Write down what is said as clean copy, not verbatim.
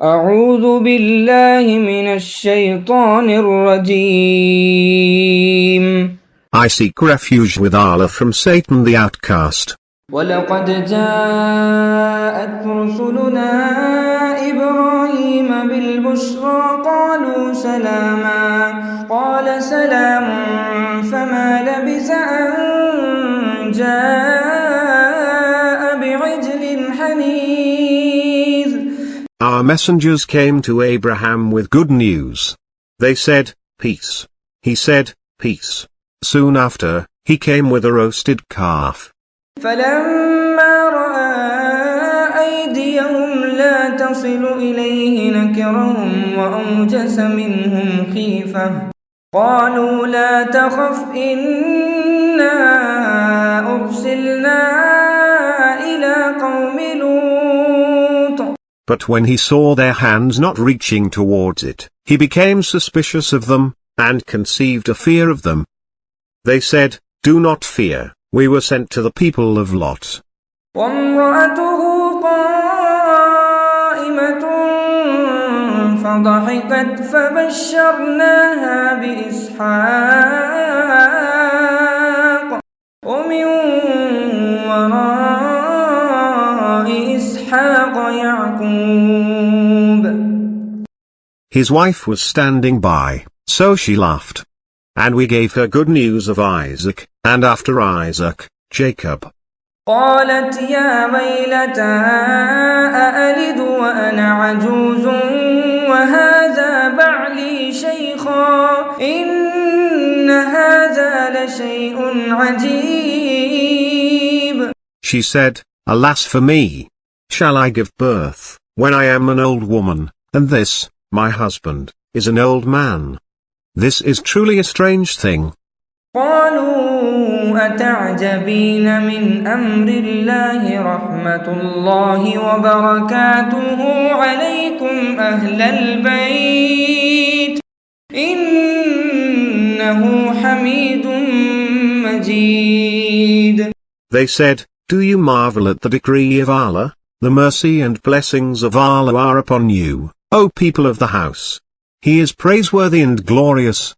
أعوذ بالله من الشيطان الرجيم. I seek refuge with Allah from Satan the outcast. ولقد جاءت رسلنا إبراهيم بالبشرى قالوا سلاما قال سلام فما لبث أن جاء بعجل حنيذ. Our messengers came to Abraham with good news. They said, peace. He said, peace. Soon after, he came with a roasted calf. فلما رأى أيديهم لا تصل إليه نكرهم وأوجس منهم خيفة قالوا لا تخف إنا أرسلنا إلى قوم لوط. But when he saw their hands not reaching towards it, he became suspicious of them, and conceived a fear of them. They said, do not fear, we were sent to the people of Lot. وامرأته قائمة فضحكت فبشرناها بإسحاق ومن وراء إسحاق يعقوب. His wife was standing by, so she laughed. And we gave her good news of Isaac, and after Isaac, Jacob. قالت يا ويلتى أألد وأنا عجوز وهذا بعلي شيخا إن هذا لشيء عجيب. She said, alas for me! Shall I give birth, when I am an old woman, and this, my husband, is an old man? This is truly a strange thing. قالوا أتعجبين من أمر الله رحمة الله وبركاته عليكم أهل البيت إنه حميد مجيد. They said, do you marvel at the decree of Allah? The mercy and blessings of Allah are upon you, O people of the house. He is praiseworthy and glorious,